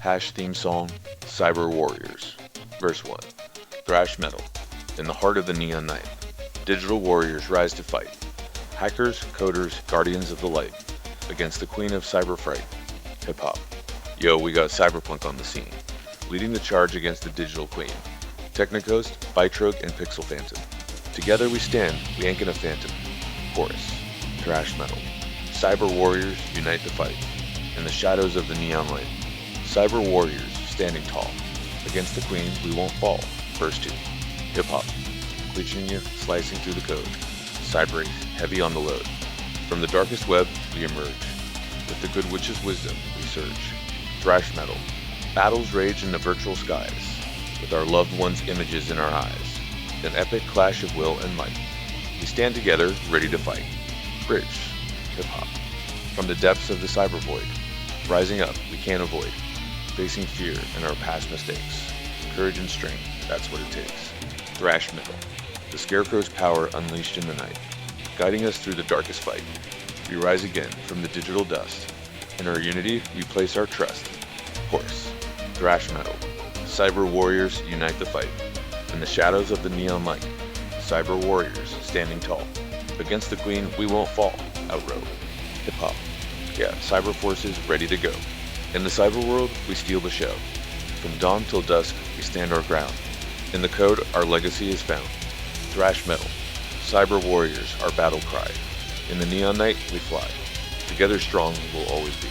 Hash theme song, Cyber Warriors. Verse 1. Thrash metal. In the heart of the neon night, digital warriors rise to fight. Hackers, coders, guardians of the light, against the queen of cyber fright, hip-hop. Yo, we got Cyberpunk on the scene, leading the charge against the digital queen. TechnoGhost, ByteRogue, and PixelPhantom. Together we stand, we ain't gonna phantom. Chorus. Thrash metal. Cyber warriors unite the fight. In the shadows of the neon light, cyber warriors standing tall. Against the queen, we won't fall. Verse 2. Hip-hop. Glitching you, slicing through the code. Cyber heavy on the load. From the darkest web, we emerge. With the good witch's wisdom, we surge. Thrash metal. Battles rage in the virtual skies, with our loved ones' images in our eyes. An epic clash of will and might. We stand together, ready to fight. Bridge. Hip-hop. From the depths of the cyber void, rising up, we can't avoid. Facing fear and our past mistakes. Courage and strength, that's what it takes. Thrash metal. The Scarecrow's power unleashed in the night, guiding us through the darkest fight. We rise again from the digital dust. In our unity, we place our trust. Chorus. Thrash metal. Cyber warriors unite the fight. In the shadows of the neon light, cyber warriors standing tall. Against the queen, we won't fall. Outrow. Hip-hop. Yeah, cyber forces ready to go. In the cyber world, we steal the show. From dawn till dusk, we stand our ground. In the code, our legacy is found. Thrash metal. Cyber warriors, our battle cry. In the neon night, we fly. Together strong, we'll always be.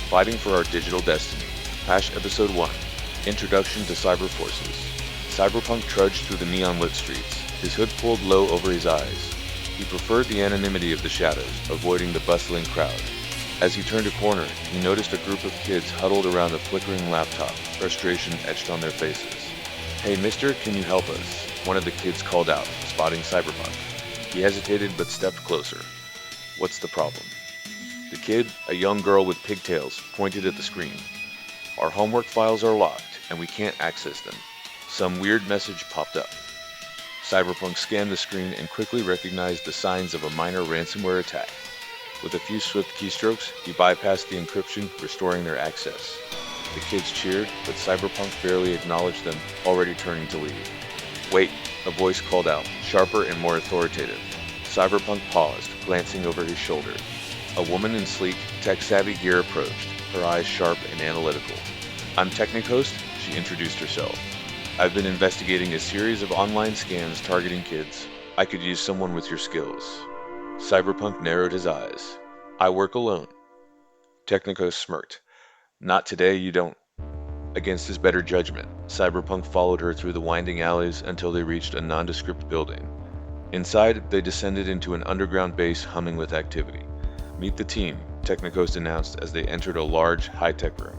Fighting for our digital destiny. Hash Episode 1. Introduction to Cyber Forces. Cyberpunk trudged through the neon-lit streets, his hood pulled low over his eyes. He preferred the anonymity of the shadows, avoiding the bustling crowd. As he turned a corner, he noticed a group of kids huddled around a flickering laptop, frustration etched on their faces. "Hey mister, can you help us?" One of the kids called out, spotting Cyberpunk. He hesitated but stepped closer. "What's the problem?" The kid, a young girl with pigtails, pointed at the screen. "Our homework files are locked, and we can't access them." Some weird message popped up. Cyberpunk scanned the screen and quickly recognized the signs of a minor ransomware attack. With a few swift keystrokes, he bypassed the encryption, restoring their access. The kids cheered, but Cyberpunk barely acknowledged them, already turning to leave. "Wait," a voice called out, sharper and more authoritative. Cyberpunk paused, glancing over his shoulder. A woman in sleek, tech-savvy gear approached, her eyes sharp and analytical. "I'm TechnoGhost," she introduced herself. "I've been investigating a series of online scams targeting kids. I could use someone with your skills." Cyberpunk narrowed his eyes. "I work alone." TechnoGhost smirked. "Not today, you don't." Against his better judgment, Cyberpunk followed her through the winding alleys until they reached a nondescript building. Inside, they descended into an underground base humming with activity. "Meet the team," TechnoGhost announced as they entered a large, high-tech room.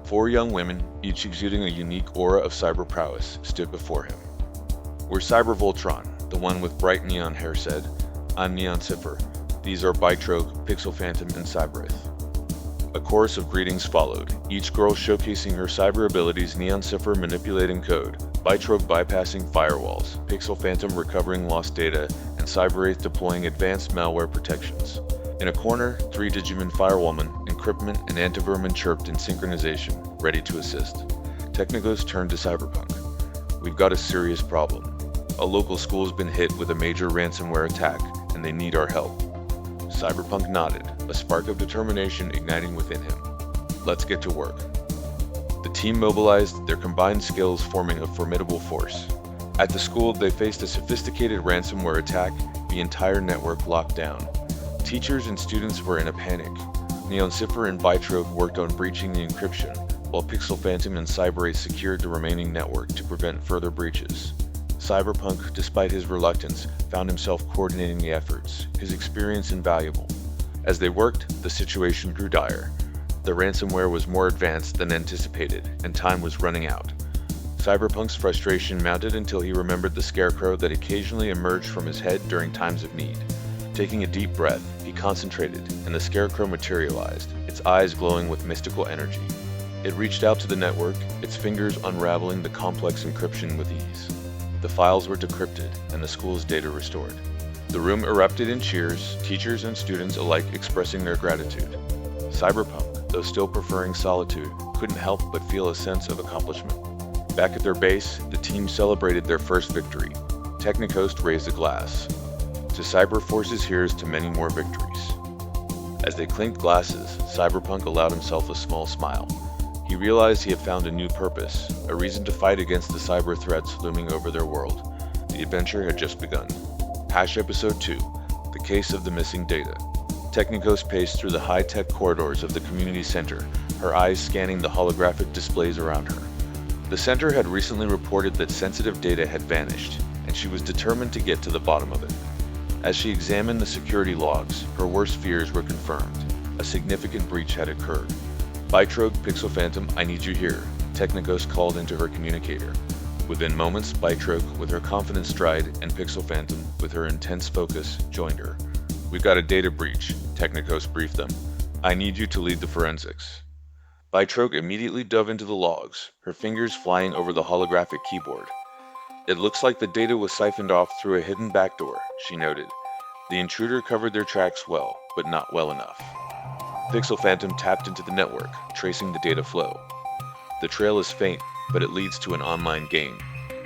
4 young women, each exuding a unique aura of cyber prowess, stood before him. "We're Cyber Voltron," the one with bright neon hair said. "I'm Neon Cipher. These are ByteRogue, PixelPhantom, and Cyberith." A chorus of greetings followed, each girl showcasing her cyber abilities. Neon Cipher manipulating code, ByteRogue bypassing firewalls, PixelPhantom recovering lost data, and Cyberith deploying advanced malware protections. In a corner, 3 Digimon Firewallmen, Encryptment, and Antivermin chirped in synchronization, ready to assist. TechnoGhost turned to Cyberpunk. "We've got a serious problem. A local school's been hit with a major ransomware attack, and they need our help." Cyberpunk nodded, a spark of determination igniting within him. "Let's get to work." The team mobilized, their combined skills forming a formidable force. At the school, they faced a sophisticated ransomware attack, the entire network locked down. Teachers and students were in a panic. Neon Cipher and ByteRogue worked on breaching the encryption, while PixelPhantom and Cyberith secured the remaining network to prevent further breaches. Cyberpunk, despite his reluctance, found himself coordinating the efforts, his experience invaluable. As they worked, the situation grew dire. The ransomware was more advanced than anticipated, and time was running out. Cyberpunk's frustration mounted until he remembered the Scarecrow that occasionally emerged from his head during times of need. Taking a deep breath, he concentrated, and the Scarecrow materialized, its eyes glowing with mystical energy. It reached out to the network, its fingers unraveling the complex encryption with ease. The files were decrypted, and the school's data restored. The room erupted in cheers, teachers and students alike expressing their gratitude. Cyberpunk, though still preferring solitude, couldn't help but feel a sense of accomplishment. Back at their base, the team celebrated their first victory. TechnoGhost raised a glass. To Cyber Forces, here's to many more victories. As they clinked glasses, Cyberpunk allowed himself a small smile. He realized he had found a new purpose, a reason to fight against the cyber threats looming over their world. The adventure had just begun. Episode 2, The Case of the Missing Data. TechnoGhost paced through the high-tech corridors of the community center, her eyes scanning the holographic displays around her. The center had recently reported that sensitive data had vanished, and she was determined to get to the bottom of it. As she examined the security logs, her worst fears were confirmed. A significant breach had occurred. ByteRogue, PixelPhantom, I need you here, TechnoGhost called into her communicator. Within moments, ByteRogue, with her confident stride, and PixelPhantom, with her intense focus, joined her. We've got a data breach, TechnoGhost briefed them. I need you to lead the forensics. ByteRogue immediately dove into the logs, her fingers flying over the holographic keyboard. It looks like the data was siphoned off through a hidden backdoor, she noted. The intruder covered their tracks well, but not well enough. PixelPhantom tapped into the network, tracing the data flow. The trail is faint, but it leads to an online game.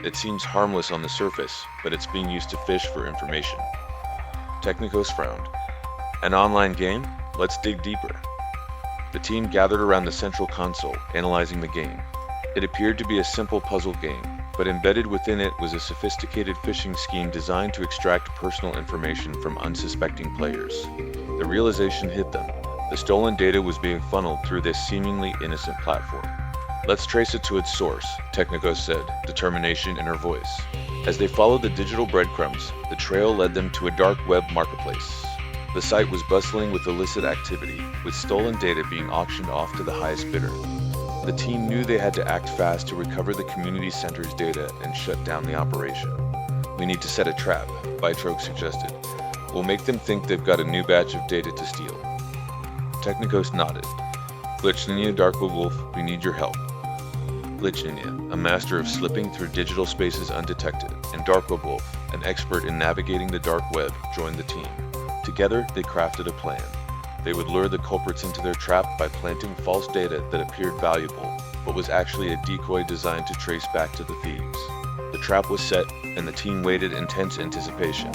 It seems harmless on the surface, but it's being used to fish for information. TechnoGhost frowned. An online game? Let's dig deeper. The team gathered around the central console, analyzing the game. It appeared to be a simple puzzle game, but embedded within it was a sophisticated phishing scheme designed to extract personal information from unsuspecting players. The realization hit them. The stolen data was being funneled through this seemingly innocent platform. Let's trace it to its source, TechnoGhost said, determination in her voice. As they followed the digital breadcrumbs, the trail led them to a dark web marketplace. The site was bustling with illicit activity, with stolen data being auctioned off to the highest bidder. The team knew they had to act fast to recover the community center's data and shut down the operation. We need to set a trap, ByteRogue suggested. We'll make them think they've got a new batch of data to steal. TechnoGhost nodded. Glitchninja, Darkwolf, we need your help. Glitchninja, a master of slipping through digital spaces undetected, and Darkwolf, an expert in navigating the dark web, joined the team. Together, they crafted a plan. They would lure the culprits into their trap by planting false data that appeared valuable, but was actually a decoy designed to trace back to the thieves. The trap was set, and the team waited in tense anticipation.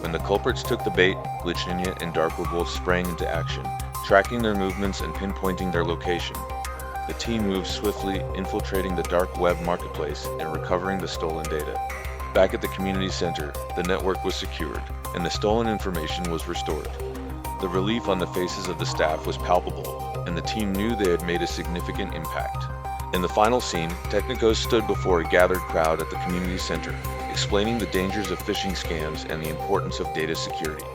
When the culprits took the bait, Glitchninja and Darkwolf sprang into action, tracking their movements and pinpointing their location. The team moved swiftly, infiltrating the dark web marketplace and recovering the stolen data. Back at the community center, the network was secured, and the stolen information was restored. The relief on the faces of the staff was palpable, and the team knew they had made a significant impact. In the final scene, TechnoGhost stood before a gathered crowd at the community center, explaining the dangers of phishing scams and the importance of data security.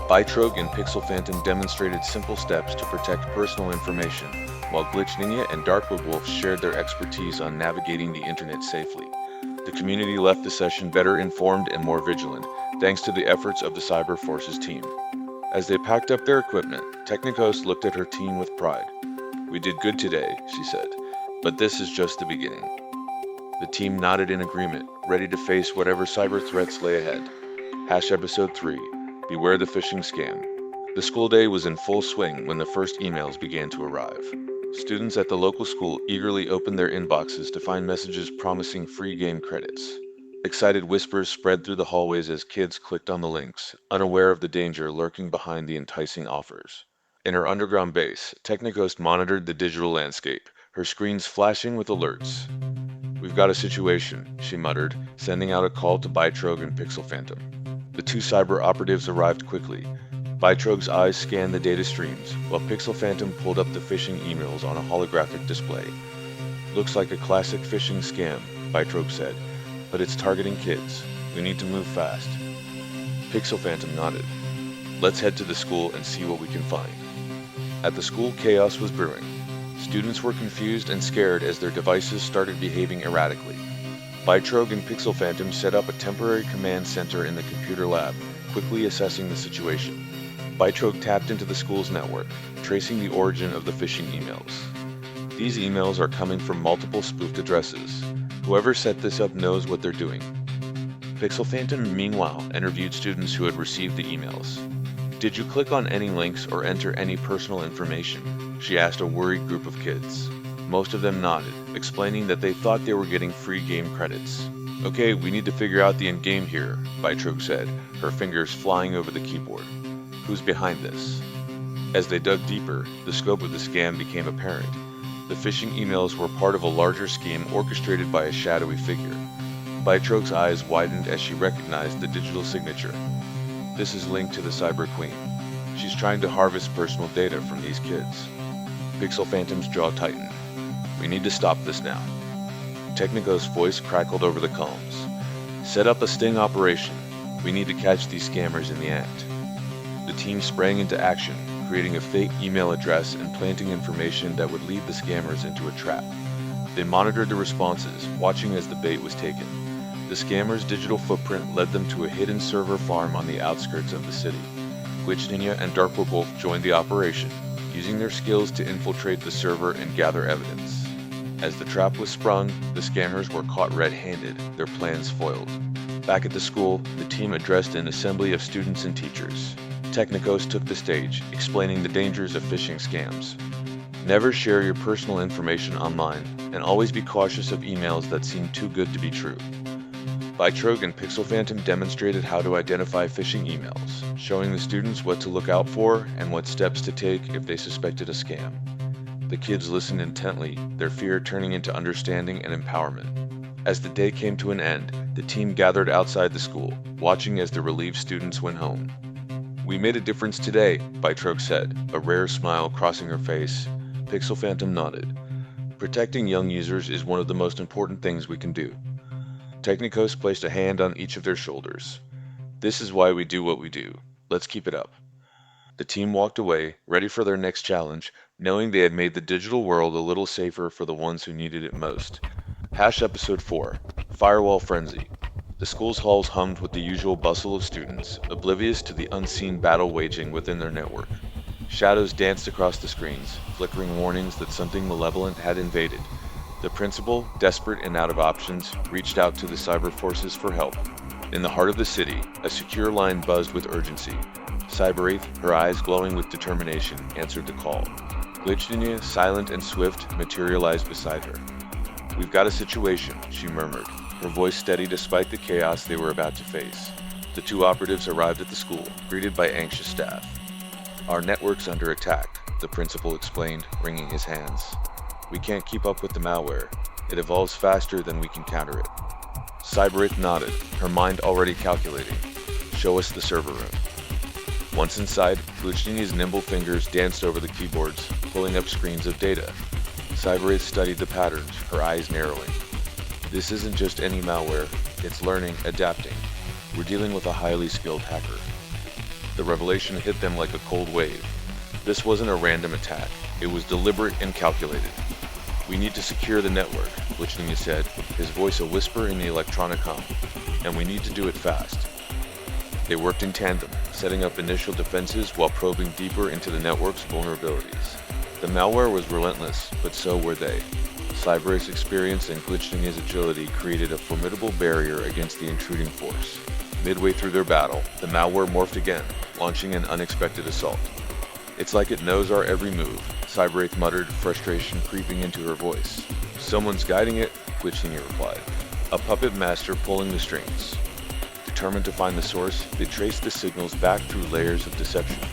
ByteRogue and PixelPhantom demonstrated simple steps to protect personal information, while Glitchninja and Darkwolf shared their expertise on navigating the internet safely. The community left the session better informed and more vigilant, thanks to the efforts of the Cyber Forces team. As they packed up their equipment, TechnoGhost looked at her team with pride. We did good today, she said, but this is just the beginning. The team nodded in agreement, ready to face whatever cyber threats lay ahead. Episode 3, Beware the Phishing Scam. The school day was in full swing when the first emails began to arrive. Students at the local school eagerly opened their inboxes to find messages promising free game credits. Excited whispers spread through the hallways as kids clicked on the links, unaware of the danger lurking behind the enticing offers. In her underground base, TechnoGhost monitored the digital landscape, her screens flashing with alerts. We've got a situation, she muttered, sending out a call to ByteRogue and PixelPhantom. The two cyber operatives arrived quickly. ByteRogue's eyes scanned the data streams, while PixelPhantom pulled up the phishing emails on a holographic display. Looks like a classic phishing scam, ByteRogue said, but it's targeting kids. We need to move fast. PixelPhantom nodded. Let's head to the school and see what we can find. At the school, chaos was brewing. Students were confused and scared as their devices started behaving erratically. ByteRogue and PixelPhantom set up a temporary command center in the computer lab, quickly assessing the situation. ByteRogue tapped into the school's network, tracing the origin of the phishing emails. These emails are coming from multiple spoofed addresses. Whoever set this up knows what they're doing. PixelPhantom, meanwhile, interviewed students who had received the emails. Did you click on any links or enter any personal information? she asked a worried group of kids. Most of them nodded, explaining that they thought they were getting free game credits. Okay, we need to figure out the end game here, ByteRogue said, her fingers flying over the keyboard. Who's behind this? As they dug deeper, the scope of the scam became apparent. The phishing emails were part of a larger scheme orchestrated by a shadowy figure. ByteRogue's eyes widened as she recognized the digital signature. This is linked to the Cyber Queen. She's trying to harvest personal data from these kids. PixelPhantom's jaw tightened. We need to stop this now. TechnoGhost's voice crackled over the comms. Set up a sting operation. We need to catch these scammers in the act. The team sprang into action, creating a fake email address and planting information that would lead the scammers into a trap. They monitored the responses, watching as the bait was taken. The scammers' digital footprint led them to a hidden server farm on the outskirts of the city. Glitch Ninja and Darkwolf joined the operation, using their skills to infiltrate the server and gather evidence. As the trap was sprung, the scammers were caught red-handed, their plans foiled. Back at the school, the team addressed an assembly of students and teachers. TechnoGhost took the stage, explaining the dangers of phishing scams. Never share your personal information online, and always be cautious of emails that seem too good to be true. ByteRogue and PixelPhantom demonstrated how to identify phishing emails, showing the students what to look out for and what steps to take if they suspected a scam. The kids listened intently, their fear turning into understanding and empowerment. As the day came to an end, the team gathered outside the school, watching as the relieved students went home. We made a difference today, ByteRogue said, a rare smile crossing her face. PixelPhantom nodded. Protecting young users is one of the most important things we can do. TechnoGhost placed a hand on each of their shoulders. This is why we do what we do. Let's keep it up. The team walked away, ready for their next challenge, knowing they had made the digital world a little safer for the ones who needed it most. Episode 4, Firewall Frenzy. The school's halls hummed with the usual bustle of students, oblivious to the unseen battle waging within their network. Shadows danced across the screens, flickering warnings that something malevolent had invaded. The principal, desperate and out of options, reached out to the cyber forces for help. In the heart of the city, a secure line buzzed with urgency. Cyberwraith, her eyes glowing with determination, answered the call. Glitch Ninja, silent and swift, materialized beside her. We've got a situation, she murmured, her voice steady despite the chaos they were about to face. The two operatives arrived at the school, greeted by anxious staff. Our network's under attack, the principal explained, wringing his hands. We can't keep up with the malware. It evolves faster than we can counter it. Cyberwraith nodded, her mind already calculating. Show us the server room. Once inside, Glitch Ninja's nimble fingers danced over the keyboards, pulling up screens of data. Cyberwraith studied the patterns, her eyes narrowing. This isn't just any malware, it's learning, adapting. We're dealing with a highly skilled hacker. The revelation hit them like a cold wave. This wasn't a random attack, it was deliberate and calculated. We need to secure the network, Glitch Ninja said, his voice a whisper in the electronic hum. And we need to do it fast. They worked in tandem, setting up initial defenses while probing deeper into the network's vulnerabilities. The malware was relentless, but so were they. Cyberwraith's experience and Glitch Ninja's agility created a formidable barrier against the intruding force. Midway through their battle, the malware morphed again, launching an unexpected assault. It's like it knows our every move, Cyberwraith muttered, frustration creeping into her voice. Someone's guiding it, Glitch Ninja replied. A puppet master pulling the strings. Determined to find the source, they traced the signals back through layers of deception.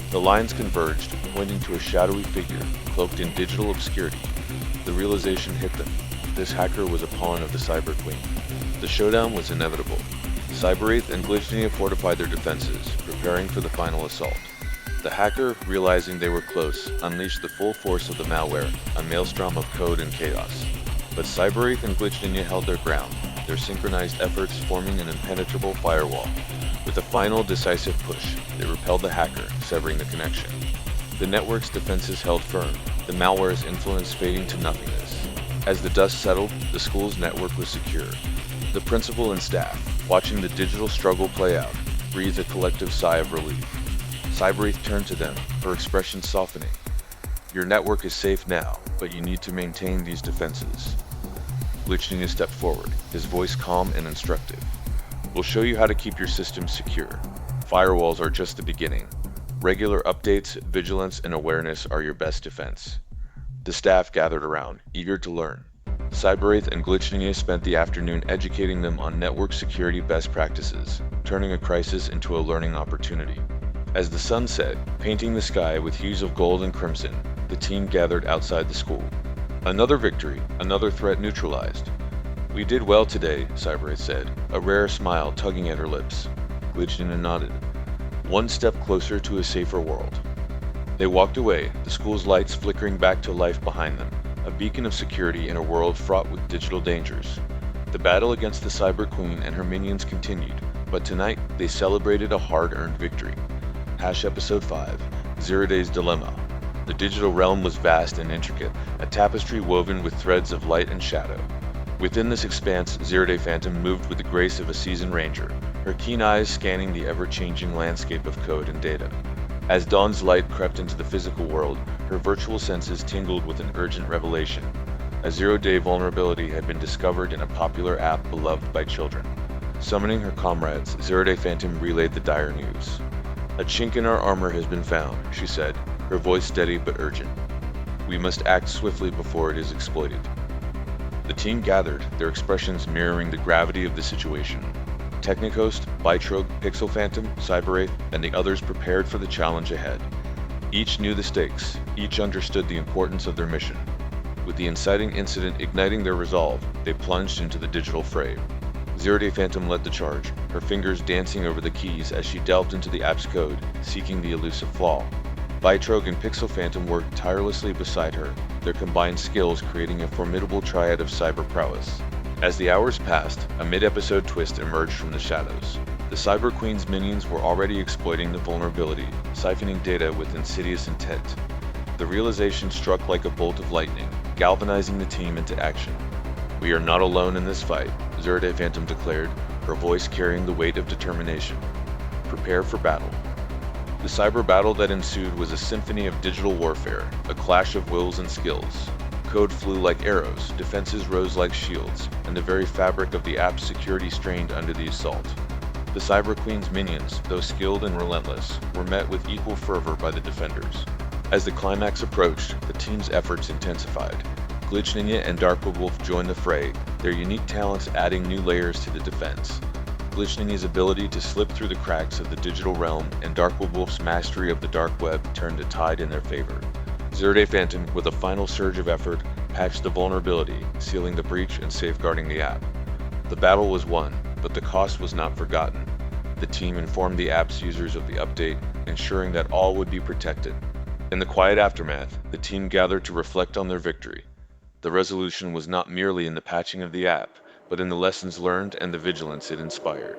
The lines converged, pointing to a shadowy figure, cloaked in digital obscurity. The realization hit them. This hacker was a pawn of the Cyber Queen. The showdown was inevitable. Cyberwraith and Glitch Ninja fortified their defenses, preparing for the final assault. The hacker, realizing they were close, unleashed the full force of the malware, a maelstrom of code and chaos. But Cyberwraith and Glitch Ninja held their ground, their synchronized efforts forming an impenetrable firewall. With a final decisive push, they repelled the hacker, severing the connection. The network's defenses held firm, the malware's influence fading to nothingness. As the dust settled, the school's network was secure. The principal and staff, watching the digital struggle play out, breathed a collective sigh of relief. Cyberwraith turned to them, her expression softening. Your network is safe now, but you need to maintain these defenses. Glitch Ninja stepped forward, his voice calm and instructive. We'll show you how to keep your systems secure. Firewalls are just the beginning. Regular updates, vigilance, and awareness are your best defense. The staff gathered around, eager to learn. Cyberwraith and Glitchnia spent the afternoon educating them on network security best practices, turning a crisis into a learning opportunity. As the sun set, painting the sky with hues of gold and crimson, the team gathered outside the school. Another victory, another threat neutralized. "We did well today," Cyberwraith said, a rare smile tugging at her lips. Glitchnia nodded. One step closer to a safer world. They walked away, the school's lights flickering back to life behind them, a beacon of security in a world fraught with digital dangers. The battle against the Cyber Queen and her minions continued, but tonight they celebrated a hard-earned victory. Episode 5, ZeroDay's Dilemma. The digital realm was vast and intricate, a tapestry woven with threads of light and shadow. Within this expanse, ZeroDay moved with the grace of a seasoned ranger, her keen eyes scanning the ever-changing landscape of code and data. As dawn's light crept into the physical world, her virtual senses tingled with an urgent revelation. A ZeroDay vulnerability had been discovered in a popular app beloved by children. Summoning her comrades, ZeroDay relayed the dire news. "A chink in our armor has been found," she said, her voice steady but urgent. "We must act swiftly before it is exploited." The team gathered, their expressions mirroring the gravity of the situation. TechnoGhost, ByteRogue, PixelPhantom, Cyberwraith, and the others prepared for the challenge ahead. Each knew the stakes, each understood the importance of their mission. With the inciting incident igniting their resolve, they plunged into the digital fray. ZeroDay led the charge, her fingers dancing over the keys as she delved into the app's code, seeking the elusive flaw. ByteRogue and PixelPhantom worked tirelessly beside her, their combined skills creating a formidable triad of cyber prowess. As the hours passed, a mid-episode twist emerged from the shadows. The Cyber Queen's minions were already exploiting the vulnerability, siphoning data with insidious intent. The realization struck like a bolt of lightning, galvanizing the team into action. "We are not alone in this fight," ZeroDay declared, her voice carrying the weight of determination. "Prepare for battle." The cyber battle that ensued was a symphony of digital warfare, a clash of wills and skills. Code flew like arrows, defenses rose like shields, and the very fabric of the app's security strained under the assault. The Cyber Queen's minions, though skilled and relentless, were met with equal fervor by the defenders. As the climax approached, the team's efforts intensified. Glitchnia and Darkwolf joined the fray, their unique talents adding new layers to the defense. Glitchnia's ability to slip through the cracks of the digital realm and Darkwolf's mastery of the dark web turned a tide in their favor. ZeroDay, with a final surge of effort, patched the vulnerability, sealing the breach and safeguarding the app. The battle was won, but the cost was not forgotten. The team informed the app's users of the update, ensuring that all would be protected. In the quiet aftermath, the team gathered to reflect on their victory. The resolution was not merely in the patching of the app, but in the lessons learned and the vigilance it inspired.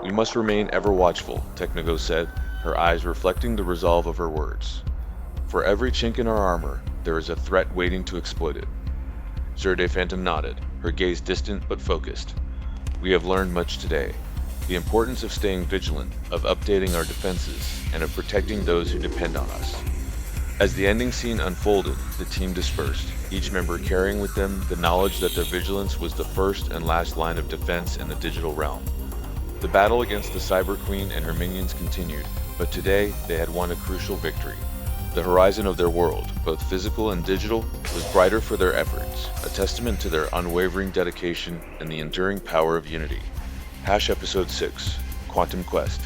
"We must remain ever watchful," TechnoGhost said, her eyes reflecting the resolve of her words. "For every chink in our armor, there is a threat waiting to exploit it." ZeroDay nodded, her gaze distant but focused. "We have learned much today. The importance of staying vigilant, of updating our defenses, and of protecting those who depend on us." As the ending scene unfolded, the team dispersed, each member carrying with them the knowledge that their vigilance was the first and last line of defense in the digital realm. The battle against the Cyber Queen and her minions continued, but today they had won a crucial victory. The horizon of their world, both physical and digital, was brighter for their efforts, a testament to their unwavering dedication and the enduring power of unity. Episode 6, Quantum Quest.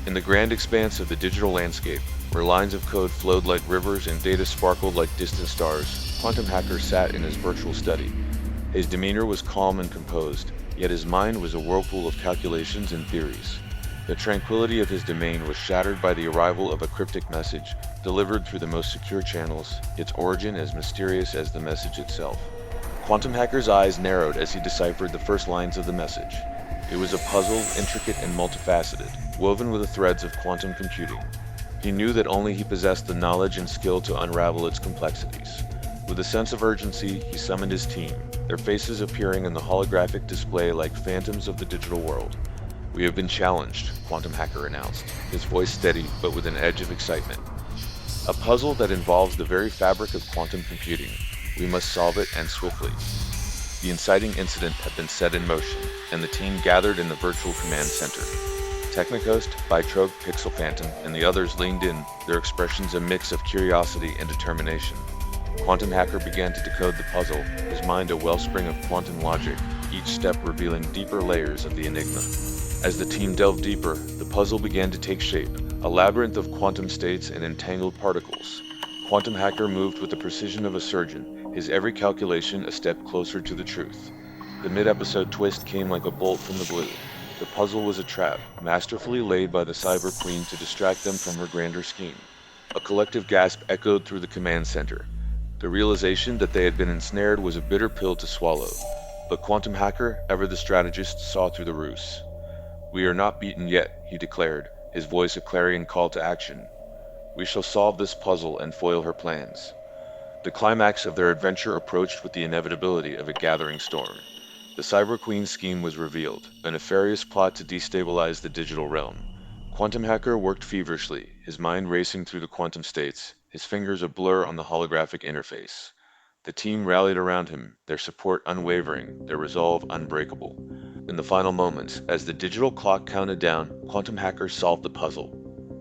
In the grand expanse of the digital landscape, where lines of code flowed like rivers and data sparkled like distant stars, Quantum Hacker sat in his virtual study. His demeanor was calm and composed, yet his mind was a whirlpool of calculations and theories. The tranquility of his domain was shattered by the arrival of a cryptic message, delivered through the most secure channels, its origin as mysterious as the message itself. Quantum Hacker's eyes narrowed as he deciphered the first lines of the message. It was a puzzle, intricate and multifaceted, woven with the threads of quantum computing. He knew that only he possessed the knowledge and skill to unravel its complexities. With a sense of urgency, he summoned his team, their faces appearing in the holographic display like phantoms of the digital world. "We have been challenged," Quantum Hacker announced, his voice steady but with an edge of excitement. "A puzzle that involves the very fabric of quantum computing. We must solve it, and swiftly." The inciting incident had been set in motion, and the team gathered in the virtual command center. TechnoGhost, ByteRogue, PixelPhantom, and the others leaned in, their expressions a mix of curiosity and determination. Quantum Hacker began to decode the puzzle, his mind a wellspring of quantum logic, each step revealing deeper layers of the enigma. As the team delved deeper, the puzzle began to take shape, a labyrinth of quantum states and entangled particles. Quantum Hacker moved with the precision of a surgeon, his every calculation a step closer to the truth. The mid-episode twist came like a bolt from the blue. The puzzle was a trap, masterfully laid by the Cyber Queen to distract them from her grander scheme. A collective gasp echoed through the command center. The realization that they had been ensnared was a bitter pill to swallow. But Quantum Hacker, ever the strategist, saw through the ruse. "We are not beaten yet," he declared, his voice a clarion call to action. "We shall solve this puzzle and foil her plans." The climax of their adventure approached with the inevitability of a gathering storm. The Cyber Queen's scheme was revealed, a nefarious plot to destabilize the digital realm. Quantum Hacker worked feverishly, his mind racing through the quantum states, his fingers a blur on the holographic interface. The team rallied around him, their support unwavering, their resolve unbreakable. In the final moments, as the digital clock counted down, Quantum Hacker solved the puzzle.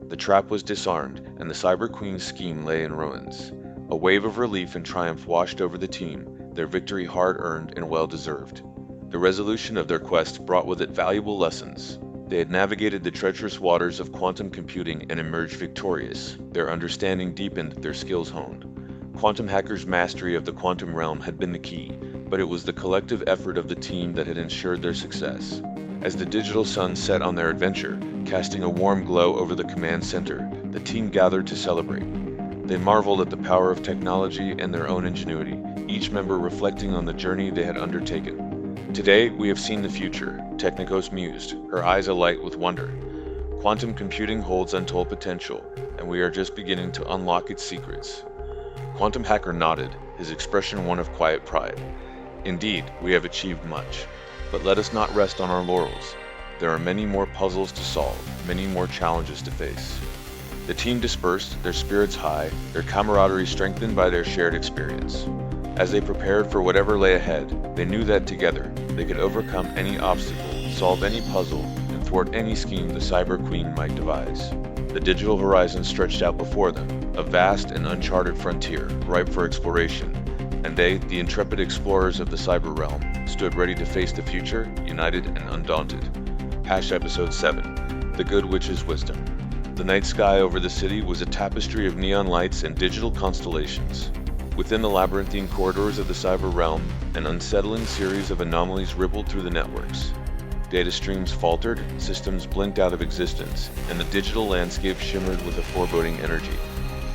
The trap was disarmed, and the Cyber Queen's scheme lay in ruins. A wave of relief and triumph washed over the team, their victory hard-earned and well-deserved. The resolution of their quest brought with it valuable lessons. They had navigated the treacherous waters of quantum computing and emerged victorious, their understanding deepened, their skills honed. Quantum Hacker's mastery of the quantum realm had been the key, but it was the collective effort of the team that had ensured their success. As the digital sun set on their adventure, casting a warm glow over the command center, the team gathered to celebrate. They marveled at the power of technology and their own ingenuity, each member reflecting on the journey they had undertaken. "Today, we have seen the future," TechnoGhost mused, her eyes alight with wonder. "Quantum computing holds untold potential, and we are just beginning to unlock its secrets." Quantum Hacker nodded, his expression one of quiet pride. "Indeed, we have achieved much. But let us not rest on our laurels. There are many more puzzles to solve, many more challenges to face." The team dispersed, their spirits high, their camaraderie strengthened by their shared experience. As they prepared for whatever lay ahead, they knew that together, they could overcome any obstacle, solve any puzzle, and thwart any scheme the Cyber Queen might devise. The digital horizon stretched out before them, a vast and uncharted frontier, ripe for exploration, and they, the intrepid explorers of the cyber realm, stood ready to face the future, united and undaunted. Episode 7, The Good Witch's Wisdom. The night sky over the city was a tapestry of neon lights and digital constellations. Within the labyrinthine corridors of the cyber realm, an unsettling series of anomalies rippled through the networks. Data streams faltered, systems blinked out of existence, and the digital landscape shimmered with a foreboding energy.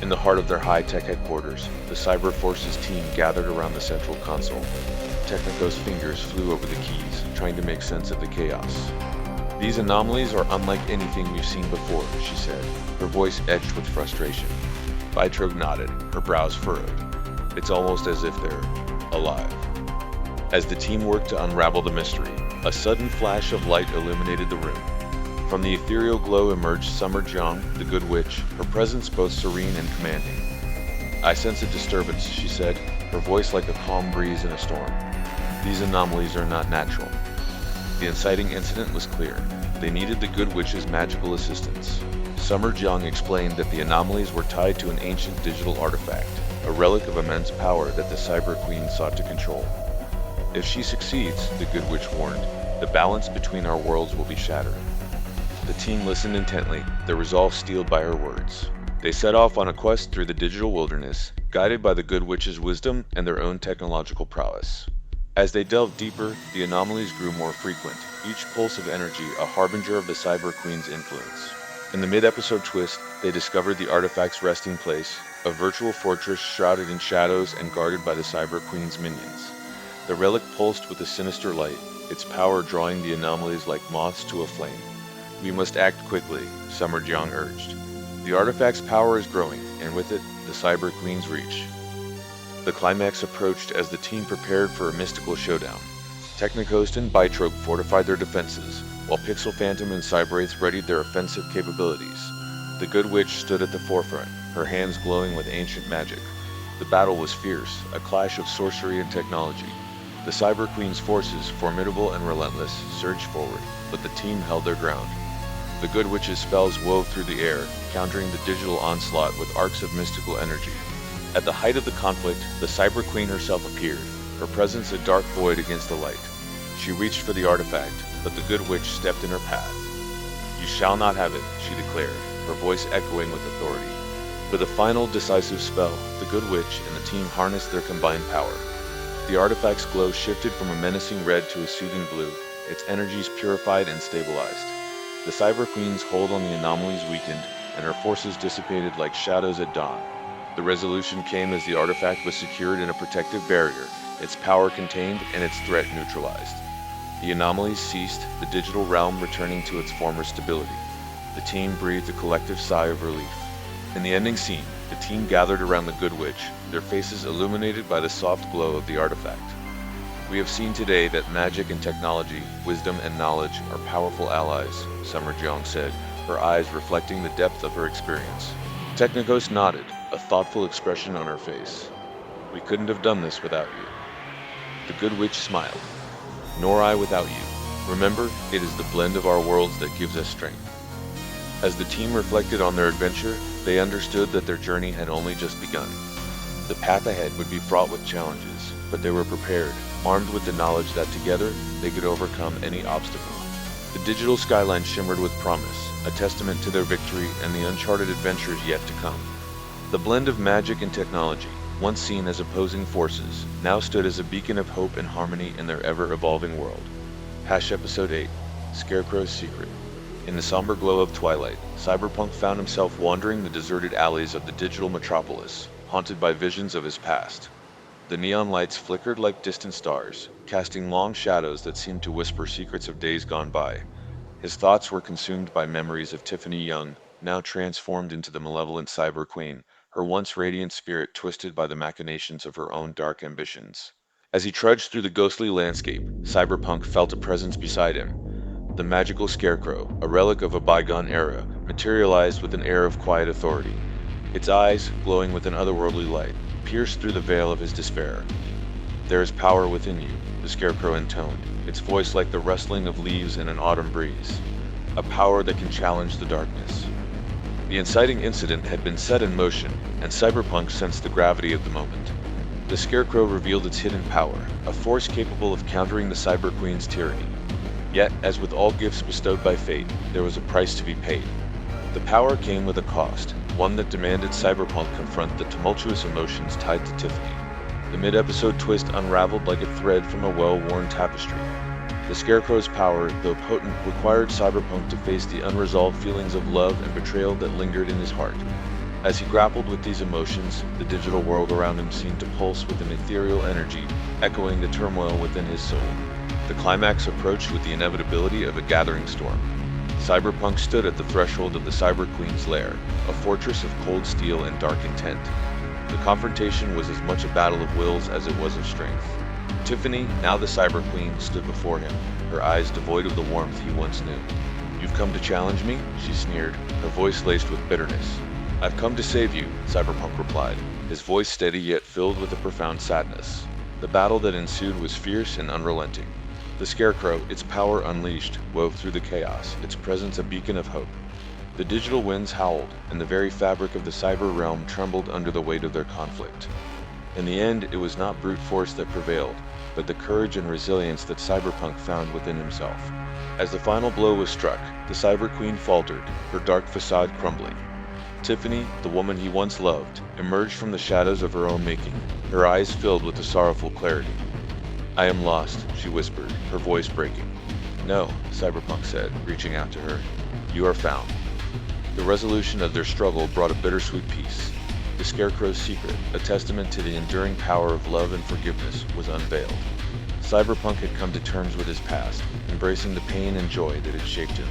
In the heart of their high-tech headquarters, the Cyber Forces team gathered around the central console. TechnoGhost's fingers flew over the keys, trying to make sense of the chaos. "These anomalies are unlike anything we've seen before," she said, her voice edged with frustration. ByteRogue nodded, her brows furrowed. "It's almost as if they're alive." As the team worked to unravel the mystery, a sudden flash of light illuminated the room. From the ethereal glow emerged Summer Jiang, the Good Witch, her presence both serene and commanding. "I sense a disturbance," she said, her voice like a calm breeze in a storm. "These anomalies are not natural." The inciting incident was clear. They needed the Good Witch's magical assistance. Summer Jiang explained that the anomalies were tied to an ancient digital artifact, a relic of immense power that the Cyber Queen sought to control. "If she succeeds," the Good Witch warned, "the balance between our worlds will be shattered." The team listened intently, their resolve steeled by her words. They set off on a quest through the digital wilderness, guided by the Good Witch's wisdom and their own technological prowess. As they delved deeper, the anomalies grew more frequent, each pulse of energy a harbinger of the Cyber Queen's influence. In the mid-episode twist, they discovered the artifact's resting place, a virtual fortress shrouded in shadows and guarded by the Cyber Queen's minions. The relic pulsed with a sinister light, its power drawing the anomalies like moths to a flame. "We must act quickly," Summer Jiang urged. "The artifact's power is growing, and with it, the Cyber Queen's reach." The climax approached as the team prepared for a mystical showdown. TechnoGhost and ByteRogue fortified their defenses, while PixelPhantom and Cybraith readied their offensive capabilities. The Good Witch stood at the forefront, her hands glowing with ancient magic. The battle was fierce, a clash of sorcery and technology. The Cyber Queen's forces, formidable and relentless, surged forward, but the team held their ground. The Good Witch's spells wove through the air, countering the digital onslaught with arcs of mystical energy. At the height of the conflict, the Cyber Queen herself appeared, her presence a dark void against the light. She reached for the artifact, but the Good Witch stepped in her path. "You shall not have it," she declared, her voice echoing with authority. With a final decisive spell, the Good Witch and the team harnessed their combined power. The artifact's glow shifted from a menacing red to a soothing blue, its energies purified and stabilized. The Cyber Queen's hold on the anomalies weakened, and her forces dissipated like shadows at dawn. The resolution came as the artifact was secured in a protective barrier, its power contained and its threat neutralized. The anomalies ceased, the digital realm returning to its former stability. The team breathed a collective sigh of relief. In the ending scene, the team gathered around the Good Witch, their faces illuminated by the soft glow of the artifact. "We have seen today that magic and technology, wisdom and knowledge are powerful allies," Summer Jeong said, her eyes reflecting the depth of her experience. TechnoGhost nodded, a thoughtful expression on her face. "We couldn't have done this without you." The Good Witch smiled. "Nor I without you. Remember, it is the blend of our worlds that gives us strength." As the team reflected on their adventure, they understood that their journey had only just begun. The path ahead would be fraught with challenges, but they were prepared, armed with the knowledge that together they could overcome any obstacle. The digital skyline shimmered with promise, a testament to their victory and the uncharted adventures yet to come. The blend of magic and technology, once seen as opposing forces, now stood as a beacon of hope and harmony in their ever-evolving world. Episode 8, Scarecrow's Secret. In the somber glow of twilight, Cyberpunk found himself wandering the deserted alleys of the digital metropolis, haunted by visions of his past. The neon lights flickered like distant stars, casting long shadows that seemed to whisper secrets of days gone by. His thoughts were consumed by memories of Tiffany Young, now transformed into the malevolent Cyber Queen, her once radiant spirit twisted by the machinations of her own dark ambitions. As he trudged through the ghostly landscape, Cyberpunk felt a presence beside him. The magical Scarecrow, a relic of a bygone era, materialized with an air of quiet authority. Its eyes, glowing with an otherworldly light, pierced through the veil of his despair. "There is power within you," the Scarecrow intoned, its voice like the rustling of leaves in an autumn breeze. "A power that can challenge the darkness." The inciting incident had been set in motion, and Cyberpunk sensed the gravity of the moment. The Scarecrow revealed its hidden power, a force capable of countering the Cyber Queen's tyranny. Yet, as with all gifts bestowed by fate, there was a price to be paid. The power came with a cost, one that demanded Cyberpunk confront the tumultuous emotions tied to Tiffany. The mid-episode twist unraveled like a thread from a well-worn tapestry. The Scarecrow's power, though potent, required Cyberpunk to face the unresolved feelings of love and betrayal that lingered in his heart. As he grappled with these emotions, the digital world around him seemed to pulse with an ethereal energy, echoing the turmoil within his soul. The climax approached with the inevitability of a gathering storm. Cyberpunk stood at the threshold of the Cyber Queen's lair, a fortress of cold steel and dark intent. The confrontation was as much a battle of wills as it was of strength. Tiffany, now the Cyber Queen, stood before him, her eyes devoid of the warmth he once knew. "You've come to challenge me?" she sneered, her voice laced with bitterness. "I've come to save you," Cyberpunk replied, his voice steady yet filled with a profound sadness. The battle that ensued was fierce and unrelenting. The Scarecrow, its power unleashed, wove through the chaos, its presence a beacon of hope. The digital winds howled, and the very fabric of the cyber realm trembled under the weight of their conflict. In the end, it was not brute force that prevailed, but the courage and resilience that Cyberpunk found within himself. As the final blow was struck, the Cyber Queen faltered, her dark facade crumbling. Tiffany, the woman he once loved, emerged from the shadows of her own making, her eyes filled with a sorrowful clarity. "I am lost," she whispered, her voice breaking. "No," Cyberpunk said, reaching out to her. "You are found." The resolution of their struggle brought a bittersweet peace. The Scarecrow's secret, a testament to the enduring power of love and forgiveness, was unveiled. Cyberpunk had come to terms with his past, embracing the pain and joy that had shaped him.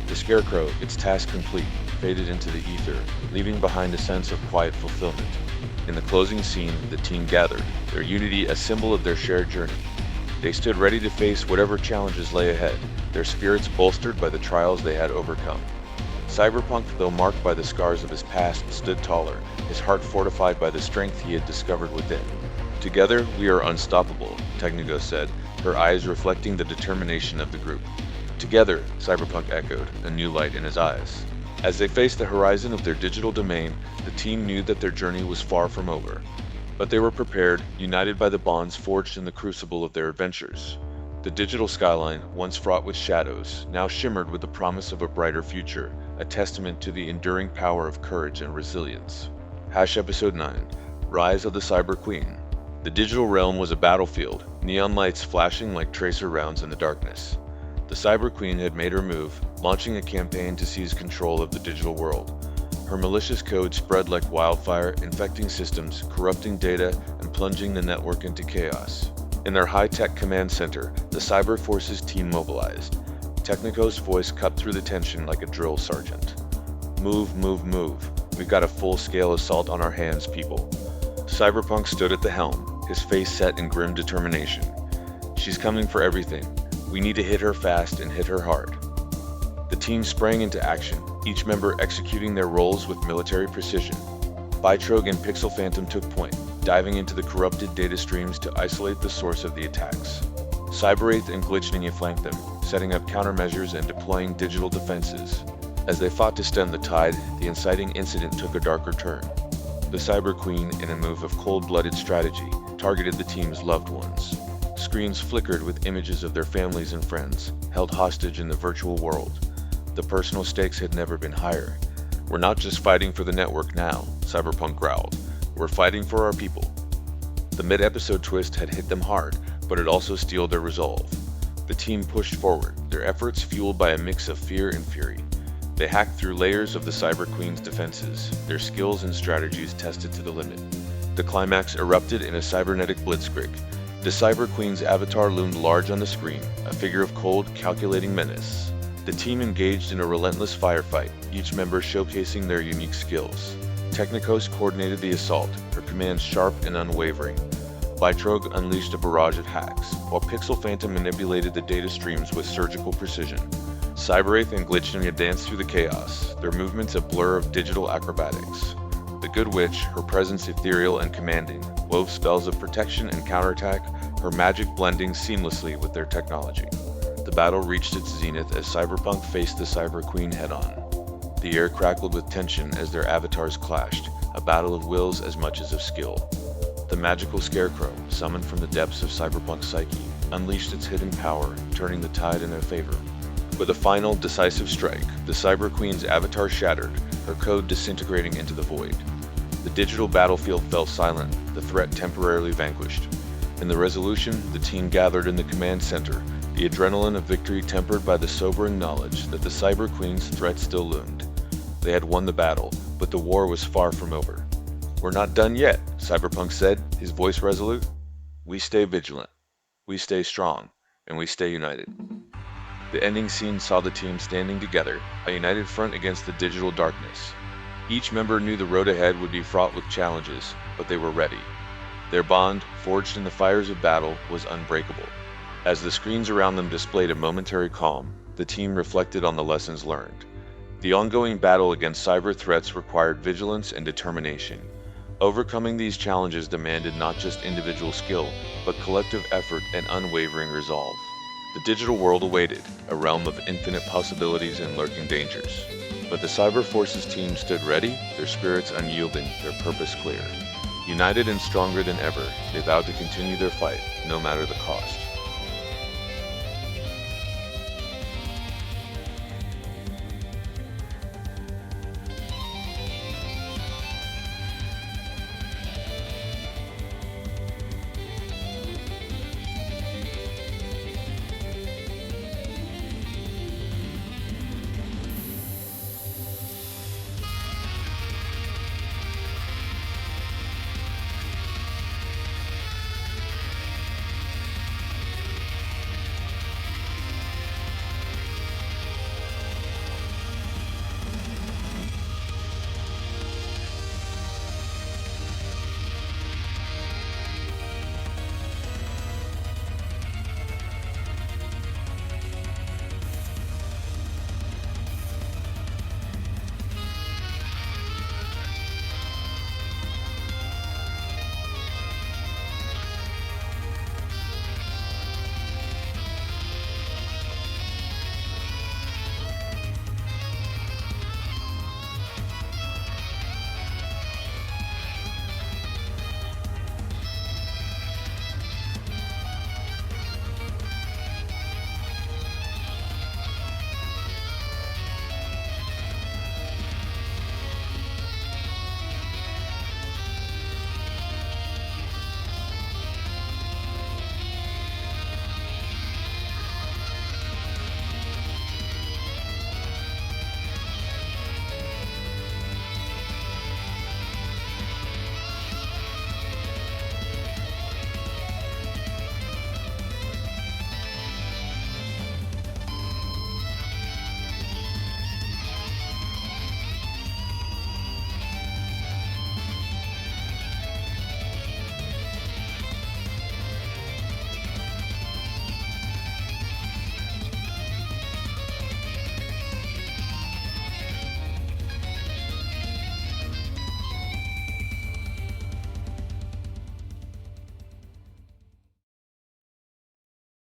The Scarecrow, its task complete, faded into the ether, leaving behind a sense of quiet fulfillment. In the closing scene, the team gathered, their unity a symbol of their shared journey. They stood ready to face whatever challenges lay ahead, their spirits bolstered by the trials they had overcome. Cyberpunk, though marked by the scars of his past, stood taller, his heart fortified by the strength he had discovered within. "Together, we are unstoppable," TechnoGhost said, her eyes reflecting the determination of the group. Together, Cyberpunk echoed, a new light in his eyes. As they faced the horizon of their digital domain, the team knew that their journey was far from over. But they were prepared, united by the bonds forged in the crucible of their adventures. The digital skyline, once fraught with shadows, now shimmered with the promise of a brighter future, a testament to the enduring power of courage and resilience. Episode 9, Rise of the Cyber Queen. The digital realm was a battlefield, neon lights flashing like tracer rounds in the darkness. The Cyber Queen had made her move, launching a campaign to seize control of the digital world. Her malicious code spread like wildfire, infecting systems, corrupting data, and plunging the network into chaos. In their high-tech command center, the Cyber Forces team mobilized. TechnoGhost's voice cut through the tension like a drill sergeant. Move, move, move. We've got a full-scale assault on our hands, people. Cyberpunk stood at the helm, his face set in grim determination. She's coming for everything. We need to hit her fast and hit her hard. The team sprang into action, each member executing their roles with military precision. ByteRogue and PixelPhantom took point, diving into the corrupted data streams to isolate the source of the attacks. Cyberwraith and Glitchninja flanked them, setting up countermeasures and deploying digital defenses. As they fought to stem the tide, the inciting incident took a darker turn. The Cyber Queen, in a move of cold-blooded strategy, targeted the team's loved ones. Screens flickered with images of their families and friends, held hostage in the virtual world. The personal stakes had never been higher. We're not just fighting for the network now, Cyberpunk growled. We're fighting for our people. The mid-episode twist had hit them hard, but it also steeled their resolve. The team pushed forward, their efforts fueled by a mix of fear and fury. They hacked through layers of the Cyber Queen's defenses, their skills and strategies tested to the limit. The climax erupted in a cybernetic blitzkrieg. The Cyber Queen's avatar loomed large on the screen, a figure of cold, calculating menace. The team engaged in a relentless firefight, each member showcasing their unique skills. TechnoGhost coordinated the assault, her commands sharp and unwavering. ByteRogue unleashed a barrage of hacks, while PixelPhantom manipulated the data streams with surgical precision. Cyberwraith and Glitchninja danced through the chaos, their movements a blur of digital acrobatics. The Good Witch, her presence ethereal and commanding, wove spells of protection and counterattack, her magic blending seamlessly with their technology. The battle reached its zenith as Cyberpunk faced the Cyber Queen head-on. The air crackled with tension as their avatars clashed, a battle of wills as much as of skill. The magical Scarecrow, summoned from the depths of Cyberpunk's psyche, unleashed its hidden power, turning the tide in their favor. With a final, decisive strike, the Cyber Queen's avatar shattered, her code disintegrating into the void. The digital battlefield fell silent, the threat temporarily vanquished. In the resolution, the team gathered in the command center, the adrenaline of victory tempered by the sobering knowledge that the Cyber Queen's threat still loomed. They had won the battle, but the war was far from over. "We're not done yet," Cyberpunk said, his voice resolute. "We stay vigilant, we stay strong, and we stay united." The ending scene saw the team standing together, a united front against the digital darkness. Each member knew the road ahead would be fraught with challenges, but they were ready. Their bond, forged in the fires of battle, was unbreakable. As the screens around them displayed a momentary calm, the team reflected on the lessons learned. The ongoing battle against cyber threats required vigilance and determination. Overcoming these challenges demanded not just individual skill, but collective effort and unwavering resolve. The digital world awaited, a realm of infinite possibilities and lurking dangers. But the Cyber Forces team stood ready, their spirits unyielding, their purpose clear. United and stronger than ever, they vowed to continue their fight, no matter the cost.